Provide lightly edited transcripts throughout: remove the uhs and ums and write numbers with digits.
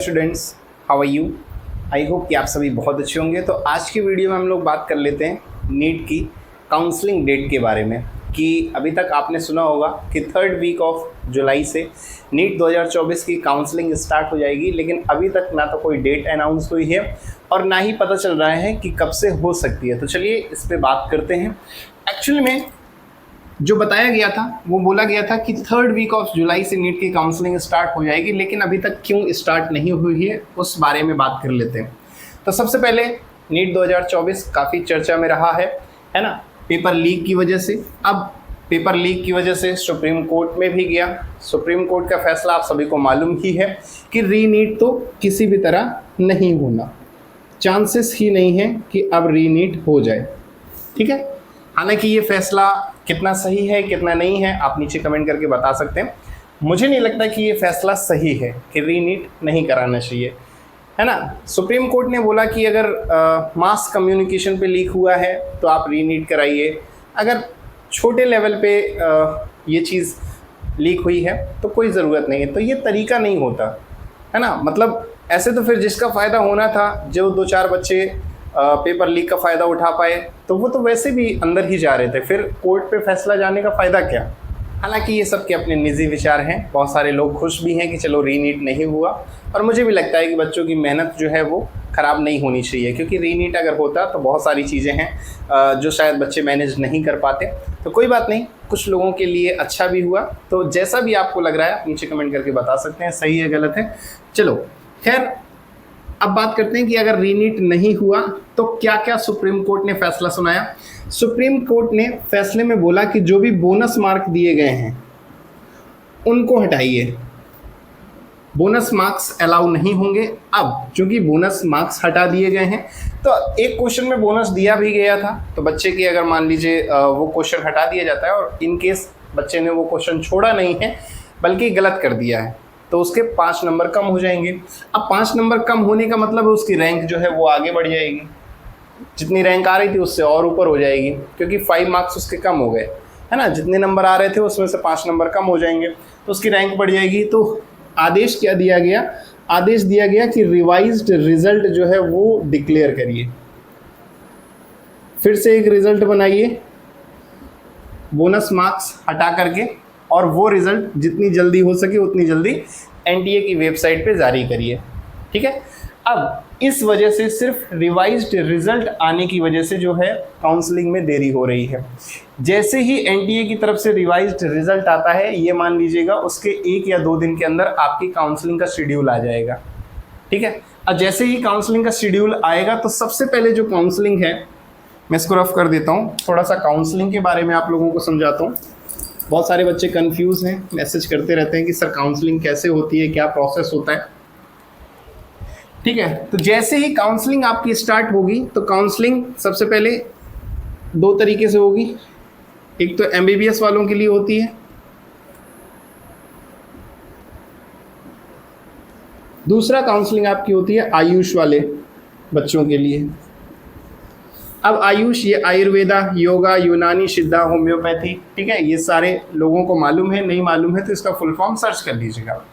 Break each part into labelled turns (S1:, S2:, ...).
S1: Students, how are you? I hope कि आप सभी बहुत अच्छे होंगे। तो आज की वीडियो में हम लोग बात कर लेते हैं नीट की काउंसलिंग डेट के बारे में। कि अभी तक आपने सुना होगा कि 3rd वीक ऑफ जुलाई से नीट 2024 की काउंसलिंग स्टार्ट हो जाएगी, लेकिन अभी तक ना तो कोई डेट अनाउंस हुई है और ना ही पता चल रहा है कि कब से हो सकती है। तो चलिए इस पर बात करते हैं। एक्चुअली में जो बताया गया था वो बोला गया था कि 3rd वीक ऑफ जुलाई से नीट की काउंसलिंग स्टार्ट हो जाएगी, लेकिन अभी तक क्यों स्टार्ट नहीं हुई है उस बारे में बात कर लेते हैं। तो सबसे पहले नीट 2024 काफ़ी चर्चा में रहा है ना, पेपर लीक की वजह से। अब पेपर लीक की वजह से सुप्रीम कोर्ट में भी गया। सुप्रीम कोर्ट का फैसला आप सभी को मालूम ही है कि रीनीट तो किसी भी तरह नहीं होना, चांसेस ही नहीं है कि अब रीनीट हो जाए। ठीक है, हालांकि ये फैसला कितना सही है कितना नहीं है आप नीचे कमेंट करके बता सकते हैं। मुझे नहीं लगता कि ये फैसला सही है कि रीनीट नहीं कराना चाहिए, है ना। सुप्रीम कोर्ट ने बोला कि अगर मास कम्युनिकेशन पे लीक हुआ है तो आप रीनीट कराइए। अगर छोटे लेवल पे ये चीज़ लीक हुई है तो कोई ज़रूरत नहीं है। तो ये तरीका नहीं होता, है ना। मतलब ऐसे तो फिर जिसका फ़ायदा होना था, जो 2-4 बच्चे पेपर लीक का फ़ायदा उठा पाए, तो वो तो वैसे भी अंदर ही जा रहे थे, फिर कोर्ट पे फैसला जाने का फ़ायदा क्या। हालांकि ये सब के अपने निजी विचार हैं। बहुत सारे लोग खुश भी हैं कि चलो रीनीट नहीं हुआ, और मुझे भी लगता है कि बच्चों की मेहनत जो है वो ख़राब नहीं होनी चाहिए, क्योंकि रीनीट अगर होता तो बहुत सारी चीज़ें हैं जो शायद बच्चे मैनेज नहीं कर पाते। तो कोई बात नहीं, कुछ लोगों के लिए अच्छा भी हुआ। तो जैसा भी आपको लग रहा है आप नीचे कमेंट करके बता सकते हैं, सही है गलत है। चलो खैर, अब बात करते हैं कि अगर रीनीट नहीं हुआ तो क्या क्या सुप्रीम कोर्ट ने फैसला सुनाया। सुप्रीम कोर्ट ने फैसले में बोला कि जो भी बोनस मार्क दिए गए हैं उनको हटाइए, बोनस मार्क्स अलाउ नहीं होंगे। अब चूंकि बोनस मार्क्स हटा दिए गए हैं, तो एक क्वेश्चन में बोनस दिया भी गया था, तो बच्चे की अगर मान लीजिए वो क्वेश्चन हटा दिया जाता है और इन केस बच्चे ने वो क्वेश्चन छोड़ा नहीं है बल्कि गलत कर दिया है, तो उसके 5 नंबर कम हो जाएंगे। अब 5 नंबर कम होने का मतलब है उसकी रैंक जो है वो आगे बढ़ जाएगी, जितनी रैंक आ रही थी उससे और ऊपर हो जाएगी, क्योंकि 5 मार्क्स उसके कम हो गए, है ना। जितने नंबर आ रहे थे उसमें से 5 नंबर कम हो जाएंगे तो उसकी रैंक बढ़ जाएगी। तो आदेश क्या दिया गया? आदेश दिया गया कि रिवाइज्ड रिजल्ट जो है वो डिक्लेयर करिए, फिर से एक रिजल्ट बनाइए बोनस मार्क्स हटा करके, और वो रिज़ल्ट जितनी जल्दी हो सके उतनी जल्दी एनटीए की वेबसाइट पे जारी करिए। ठीक है, अब इस वजह से सिर्फ रिवाइज्ड रिज़ल्ट आने की वजह से जो है काउंसलिंग में देरी हो रही है। जैसे ही एनटीए की तरफ से रिवाइज्ड रिज़ल्ट आता है, ये मान लीजिएगा उसके 1 या 2 दिन के अंदर आपकी काउंसलिंग का शेड्यूल आ जाएगा। ठीक है, अब जैसे ही काउंसलिंग का शेड्यूल आएगा तो सबसे पहले जो काउंसलिंग है, मैं इसको रफ कर देता हूँ, थोड़ा सा काउंसलिंग के बारे में आप लोगों को समझाता हूँ। बहुत सारे बच्चे कंफ्यूज हैं, मैसेज करते रहते हैं कि सर काउंसलिंग कैसे होती है, क्या प्रोसेस होता है। ठीक है, तो जैसे ही काउंसलिंग आपकी स्टार्ट होगी तो काउंसलिंग सबसे पहले 2 तरीके से होगी। एक तो एमबीबीएस वालों के लिए होती है, दूसरा काउंसलिंग आपकी होती है आयुष वाले बच्चों के लिए। अब आयुष ये आयुर्वेदा, योगा, यूनानी, सिद्धा, होम्योपैथी, ठीक है, ये सारे लोगों को मालूम है। नहीं मालूम है तो इसका फुल फॉर्म सर्च कर लीजिएगा।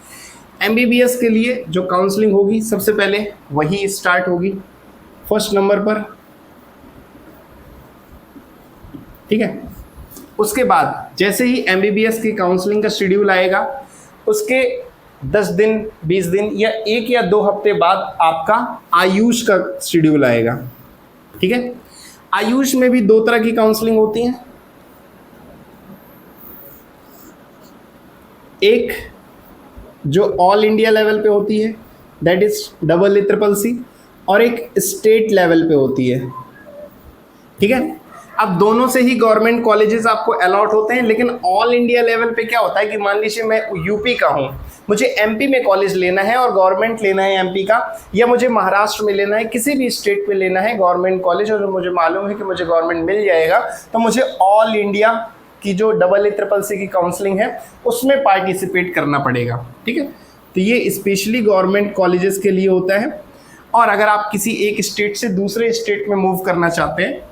S1: एमबीबीएस के लिए जो काउंसलिंग होगी सबसे पहले वही स्टार्ट होगी 1st नंबर पर। ठीक है, उसके बाद जैसे ही एमबीबीएस की काउंसलिंग का शेड्यूल आएगा, उसके 10 दिन 20 दिन या 1 या 2 हफ्ते बाद आपका आयुष का शेड्यूल आएगा। ठीक है, आयुष में भी 2 तरह की काउंसलिंग होती हैं। एक जो ऑल इंडिया लेवल पे होती है, दैट इज EEEC, और एक स्टेट लेवल पे होती है। ठीक है, अब दोनों से ही गवर्नमेंट कॉलेजेस आपको अलॉट होते हैं, लेकिन ऑल इंडिया लेवल पे क्या होता है कि मान लीजिए मैं यूपी का हूँ, मुझे एमपी में कॉलेज लेना है और गवर्नमेंट लेना है एमपी का, या मुझे महाराष्ट्र में लेना है, किसी भी स्टेट में लेना है गवर्नमेंट कॉलेज, और मुझे मालूम है कि मुझे गवर्नमेंट मिल जाएगा, तो मुझे ऑल इंडिया की जो EEEC की काउंसलिंग है उसमें पार्टिसिपेट करना पड़ेगा। ठीक है, तो ये स्पेशली गवर्नमेंट कॉलेजेस के लिए होता है। और अगर आप किसी एक स्टेट से दूसरे स्टेट में मूव करना चाहते हैं,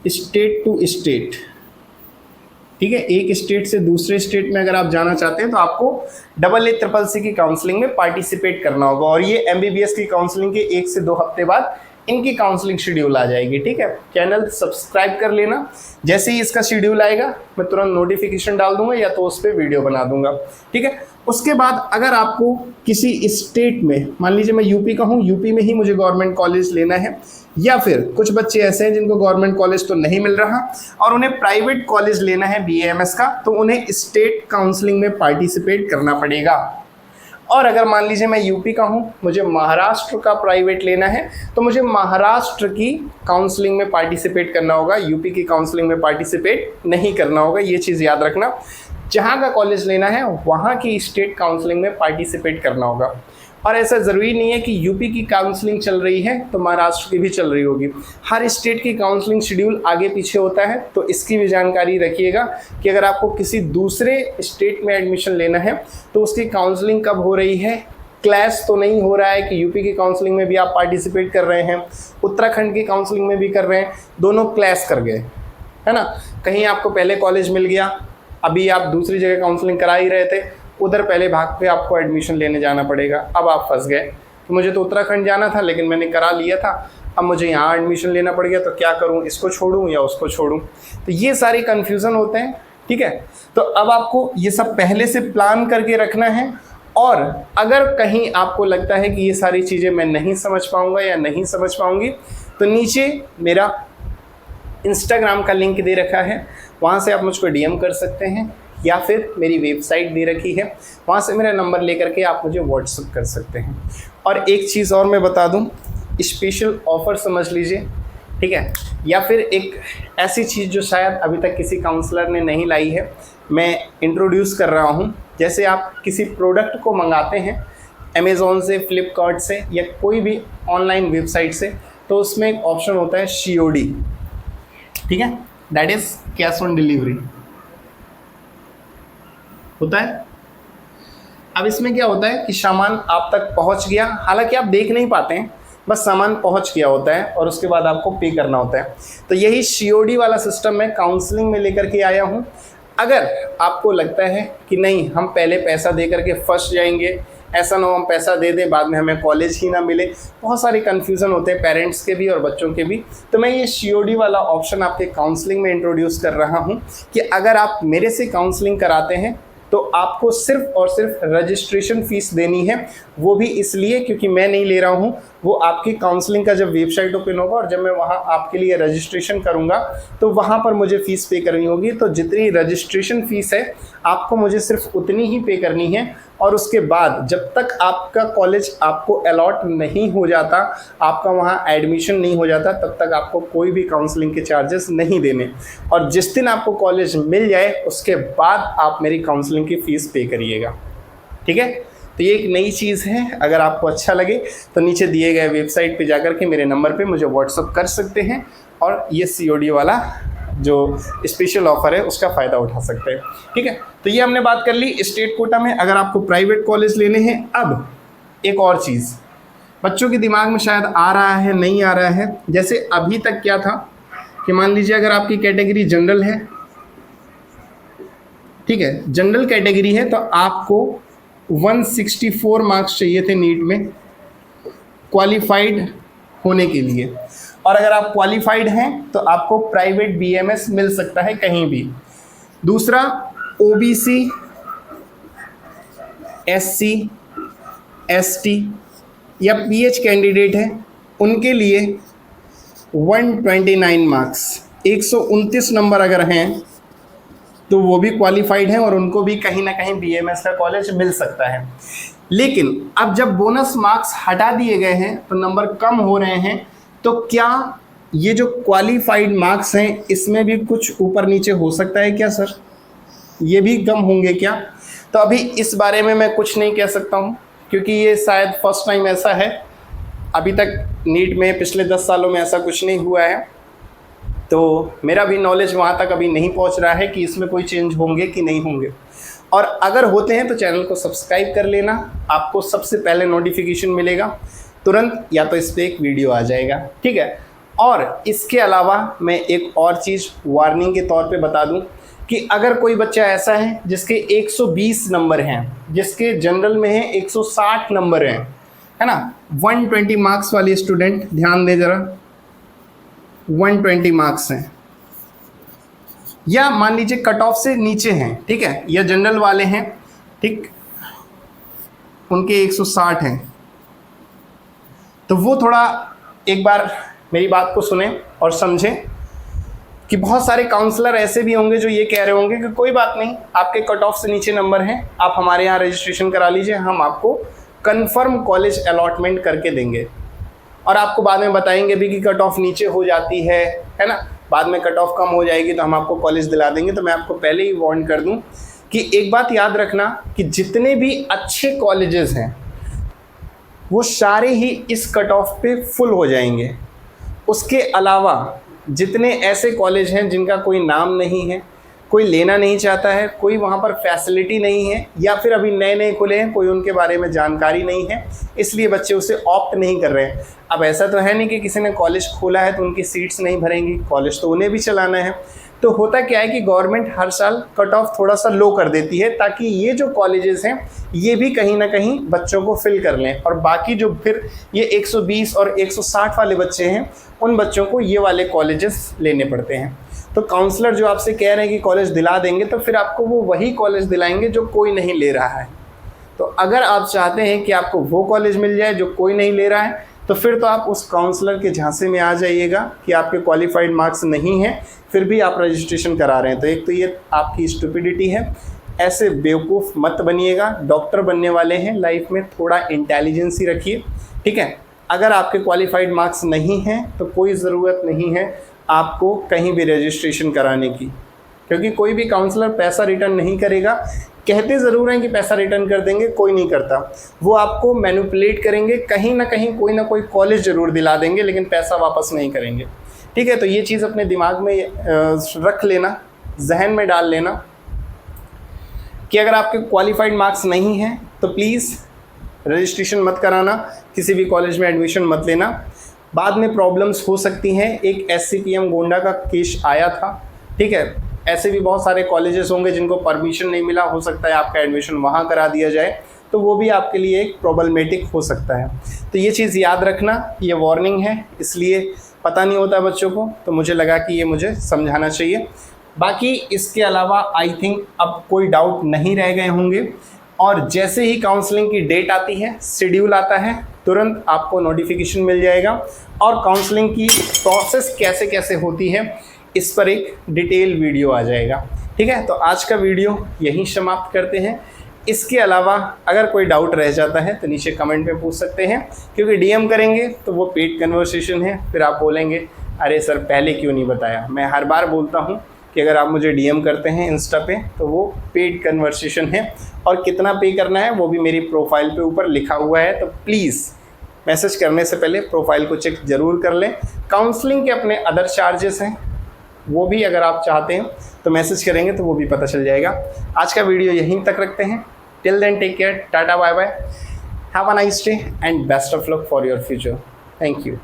S1: स्टेट टू स्टेट, ठीक है। एक स्टेट से दूसरे स्टेट में अगर आप जाना चाहते हैं तो आपको AA CCC की काउंसलिंग में पार्टिसिपेट करना होगा, और ये MBBS की काउंसलिंग के 1 से 2 हफ्ते बाद इनकी काउंसलिंग शेड्यूल आ जाएगी। ठीक है, चैनल सब्सक्राइब कर लेना, जैसे ही इसका शेड्यूल आएगा मैं तुरंत नोटिफिकेशन डाल दूंगा या तो उस पर वीडियो बना दूंगा। ठीक है, उसके बाद अगर आपको किसी स्टेट में, मान लीजिए मैं यूपी का हूँ, यूपी में ही मुझे गवर्नमेंट कॉलेज लेना है, या फिर कुछ बच्चे ऐसे हैं जिनको गवर्नमेंट कॉलेज तो नहीं मिल रहा और उन्हें प्राइवेट कॉलेज लेना है BAMS का, तो उन्हें स्टेट काउंसलिंग में पार्टिसिपेट करना पड़ेगा। और अगर मान लीजिए मैं यूपी का हूँ, मुझे महाराष्ट्र का प्राइवेट लेना है, तो मुझे महाराष्ट्र की काउंसलिंग में पार्टिसिपेट करना होगा, यूपी की काउंसलिंग में पार्टिसिपेट नहीं करना होगा। ये चीज़ याद रखना, जहाँ का कॉलेज लेना है वहाँ की स्टेट काउंसलिंग में पार्टिसिपेट करना होगा। और ऐसा ज़रूरी नहीं है कि यूपी की काउंसलिंग चल रही है तो महाराष्ट्र की भी चल रही होगी। हर स्टेट की काउंसलिंग शेड्यूल आगे पीछे होता है, तो इसकी भी जानकारी रखिएगा कि अगर आपको किसी दूसरे स्टेट में एडमिशन लेना है तो उसकी काउंसलिंग कब हो रही है। क्लैश तो नहीं हो रहा है कि यूपी की काउंसलिंग में भी आप पार्टिसिपेट कर रहे हैं, उत्तराखंड की काउंसलिंग में भी कर रहे हैं, दोनों क्लैश कर गए, है ना। कहीं आपको पहले कॉलेज मिल गया, अभी आप दूसरी जगह काउंसलिंग करा ही रहे थे, उधर पहले भाग पे आपको एडमिशन लेने जाना पड़ेगा, अब आप फंस गए। तो मुझे तो उत्तराखंड जाना था लेकिन मैंने करा लिया था, अब मुझे यहाँ एडमिशन लेना पड़ गया, तो क्या करूँ, इसको छोड़ूँ या उसको छोड़ूँ। तो ये सारे कन्फ्यूज़न होते हैं। ठीक है, तो अब आपको ये सब पहले से प्लान करके रखना है। और अगर कहीं आपको लगता है कि ये सारी चीज़ें मैं नहीं समझ पाऊँगा या नहीं समझ पाऊँगी, तो नीचे मेरा इंस्टाग्राम का लिंक दे रखा है, वहाँ से आप मुझको DM कर सकते हैं, या फिर मेरी वेबसाइट दे रखी है, वहाँ से मेरा नंबर लेकर के आप मुझे व्हाट्सअप कर सकते हैं। और एक चीज़ और मैं बता दूँ, स्पेशल ऑफ़र समझ लीजिए, ठीक है, या फिर एक ऐसी चीज़ जो शायद अभी तक किसी काउंसलर ने नहीं लाई है, मैं इंट्रोड्यूस कर रहा हूँ। जैसे आप किसी प्रोडक्ट को मंगाते हैं अमेज़ॉन से, फ्लिपकार्ट से या कोई भी ऑनलाइन वेबसाइट से, तो उसमें एक ऑप्शन होता है COD, ठीक है, that is cash on delivery होता है। अब इसमें क्या होता है कि सामान आप तक पहुंच गया, हालांकि आप देख नहीं पाते हैं, बस सामान पहुंच गया होता है और उसके बाद आपको पे करना होता है। तो यही COD वाला सिस्टम मैं काउंसलिंग में लेकर के आया हूं। अगर आपको लगता है कि नहीं, हम पहले पैसा दे करके फंस जाएंगे, ऐसा ना हो हम पैसा दे दें बाद में हमें कॉलेज ही ना मिले, बहुत सारे कन्फ्यूज़न होते हैं पेरेंट्स के भी और बच्चों के भी, तो मैं ये COD वाला ऑप्शन आपके काउंसलिंग में इंट्रोड्यूस कर रहा हूँ कि अगर आप मेरे से काउंसलिंग कराते हैं तो आपको सिर्फ और सिर्फ रजिस्ट्रेशन फ़ीस देनी है। वो भी इसलिए क्योंकि मैं नहीं ले रहा हूँ, वो आपकी काउंसलिंग का जब वेबसाइट ओपन होगा और जब मैं वहाँ आपके लिए रजिस्ट्रेशन करूँगा तो वहाँ पर मुझे फ़ीस पे करनी होगी। तो जितनी रजिस्ट्रेशन फ़ीस है आपको मुझे सिर्फ उतनी ही पे करनी है, और उसके बाद जब तक आपका कॉलेज आपको अलॉट नहीं हो जाता, आपका वहाँ एडमिशन नहीं हो जाता, तब तक आपको कोई भी काउंसलिंग के चार्जेस नहीं देने। और जिस दिन आपको कॉलेज मिल जाए उसके बाद आप मेरी काउंसलिंग की फ़ीस पे करिएगा। ठीक है, तो ये एक नई चीज़ है। अगर आपको अच्छा लगे तो नीचे दिए गए वेबसाइट पे जाकर के मेरे नंबर पे मुझे व्हाट्सअप कर सकते हैं और ये COD वाला जो स्पेशल ऑफ़र है उसका फ़ायदा उठा सकते हैं। ठीक है, तो ये हमने बात कर ली स्टेट कोटा में। अगर आपको प्राइवेट कॉलेज लेने हैं, अब एक और चीज़ बच्चों के दिमाग में शायद आ रहा है, नहीं आ रहा है। जैसे अभी तक क्या था कि मान लीजिए अगर आपकी कैटेगरी जनरल है, ठीक है, जनरल कैटेगरी है, तो आपको 164 मार्क्स चाहिए थे नीट में क्वालिफाइड होने के लिए। और अगर आप क्वालिफाइड हैं तो आपको प्राइवेट BMS मिल सकता है कहीं भी। दूसरा, OBC, SC, ST या PH कैंडिडेट है, उनके लिए 129 मार्क्स, 129 नंबर अगर हैं तो वो भी क्वालिफाइड हैं और उनको भी कहीं ना कहीं BMS का कॉलेज मिल सकता है। लेकिन अब जब बोनस मार्क्स हटा दिए गए हैं तो नंबर कम हो रहे हैं, तो क्या ये जो क्वालिफाइड मार्क्स हैं इसमें भी कुछ ऊपर नीचे हो सकता है क्या सर? ये भी कम होंगे क्या? तो अभी इस बारे में मैं कुछ नहीं कह सकता हूँ, क्योंकि ये शायद फर्स्ट टाइम ऐसा है। अभी तक नीट में पिछले 10 सालों में ऐसा कुछ नहीं हुआ है, तो मेरा भी नॉलेज वहाँ तक अभी नहीं पहुँच रहा है कि इसमें कोई चेंज होंगे कि नहीं होंगे। और अगर होते हैं तो चैनल को सब्सक्राइब कर लेना, आपको सबसे पहले नोटिफिकेशन मिलेगा तुरंत, या तो इस पर एक वीडियो आ जाएगा। ठीक है, और इसके अलावा मैं एक और चीज़ वार्निंग के तौर पे बता दूं कि अगर कोई बच्चा ऐसा है जिसके 120 नंबर हैं, जिसके जनरल में है 160 नंबर हैं, है ना, 120 मार्क्स वाली स्टूडेंट, ध्यान दे जरा, 120 मार्क्स हैं, या मान लीजिए कट ऑफ से नीचे हैं, ठीक है, या जनरल वाले हैं, ठीक, उनके 160 हैं, तो वो थोड़ा एक बार मेरी बात को सुने और समझें कि बहुत सारे काउंसलर ऐसे भी होंगे जो ये कह रहे होंगे कि कोई बात नहीं, आपके कट ऑफ से नीचे नंबर हैं, आप हमारे यहाँ रजिस्ट्रेशन करा लीजिए, हम आपको कंफर्म कॉलेज अलॉटमेंट करके देंगे, और आपको बाद में बताएंगे भी कि कट ऑफ नीचे हो जाती है ना, बाद में कट ऑफ कम हो जाएगी तो हम आपको कॉलेज दिला देंगे। तो मैं आपको पहले ही वार्न कर दूं कि एक बात याद रखना कि जितने भी अच्छे कॉलेजेस हैं वो सारे ही इस कट ऑफ पे फुल हो जाएंगे। उसके अलावा जितने ऐसे कॉलेज हैं जिनका कोई नाम नहीं है, कोई लेना नहीं चाहता है, कोई वहाँ पर फैसिलिटी नहीं है, या फिर अभी नए नए खुले हैं, कोई उनके बारे में जानकारी नहीं है, इसलिए बच्चे उसे ऑप्ट नहीं कर रहे हैं। अब ऐसा तो है नहीं कि किसी ने कॉलेज खोला है तो उनकी सीट्स नहीं भरेंगी, कॉलेज तो उन्हें भी चलाना है। तो होता क्या है कि गवर्नमेंट हर साल कट ऑफ थोड़ा सा लो कर देती है ताकि ये जो कॉलेजेस हैं ये भी कहीं ना कहीं बच्चों को फिल कर लें, और बाकी जो फिर ये 120 और 160 वाले बच्चे हैं उन बच्चों को ये वाले कॉलेजेस लेने पड़ते हैं। तो काउंसलर जो आपसे कह रहे हैं कि कॉलेज दिला देंगे, तो फिर आपको वो वही कॉलेज दिलाएंगे जो कोई नहीं ले रहा है। तो अगर आप चाहते हैं कि आपको वो कॉलेज मिल जाए जो कोई नहीं ले रहा है, तो फिर तो आप उस काउंसलर के झांसे में आ जाइएगा कि आपके क्वालिफाइड मार्क्स नहीं हैं, फिर भी आप रजिस्ट्रेशन करा रहे हैं। तो एक तो ये आपकी स्टुपिडिटी है, ऐसे बेवकूफ़ मत बनिएगा। डॉक्टर बनने वाले हैं, लाइफ में थोड़ा इंटेलिजेंसी रखिए, ठीक है। अगर आपके क्वालिफाइड मार्क्स नहीं हैं तो कोई ज़रूरत नहीं है आपको कहीं भी रजिस्ट्रेशन कराने की, क्योंकि कोई भी काउंसलर पैसा रिटर्न नहीं करेगा। कहते ज़रूर हैं कि पैसा रिटर्न कर देंगे, कोई नहीं करता। वो आपको मैनिपुलेट करेंगे, कहीं ना कोई कॉलेज ज़रूर दिला देंगे, लेकिन पैसा वापस नहीं करेंगे, ठीक है। तो ये चीज़ अपने दिमाग में रख लेना, जहन में डाल लेना कि अगर आपके क्वालिफाइड मार्क्स नहीं हैं तो प्लीज़ रजिस्ट्रेशन मत कराना, किसी भी कॉलेज में एडमिशन मत लेना, बाद में प्रॉब्लम्स हो सकती हैं। एक SCPM गोंडा का केस आया था, ठीक है। ऐसे भी बहुत सारे कॉलेजेस होंगे जिनको परमिशन नहीं मिला, हो सकता है आपका एडमिशन वहाँ करा दिया जाए, तो वो भी आपके लिए एक प्रॉब्लमेटिक हो सकता है। तो ये चीज़ याद रखना, ये वार्निंग है, इसलिए पता नहीं होता बच्चों को, तो मुझे लगा कि ये मुझे समझाना चाहिए। बाकी इसके अलावा आई थिंक अब कोई डाउट नहीं रह गए होंगे, और जैसे ही काउंसलिंग की डेट आती है, शेड्यूल आता है, तुरंत आपको नोटिफिकेशन मिल जाएगा, और काउंसलिंग की प्रोसेस कैसे कैसे होती है इस पर एक डिटेल वीडियो आ जाएगा, ठीक है। तो आज का वीडियो यहीं समाप्त करते हैं। इसके अलावा अगर कोई डाउट रह जाता है तो नीचे कमेंट में पूछ सकते हैं, क्योंकि DM करेंगे तो वो पेड कन्वर्सेशन है, फिर आप बोलेंगे अरे सर पहले क्यों नहीं बताया। मैं हर बार बोलता हूँ कि अगर आप मुझे DM करते हैं इंस्टा पे तो वो पेड कन्वर्सेशन है, और कितना पे करना है वो भी मेरी प्रोफाइल पे ऊपर लिखा हुआ है। तो प्लीज़ मैसेज करने से पहले प्रोफाइल को चेक ज़रूर कर लें। काउंसलिंग के अपने अदर चार्जेस हैं, वो भी अगर आप चाहते हैं तो मैसेज करेंगे तो वो भी पता चल जाएगा। आज का वीडियो यहीं तक रखते हैं। Till then take care, tata bye bye, have a nice day and best of luck for your future. Thank you.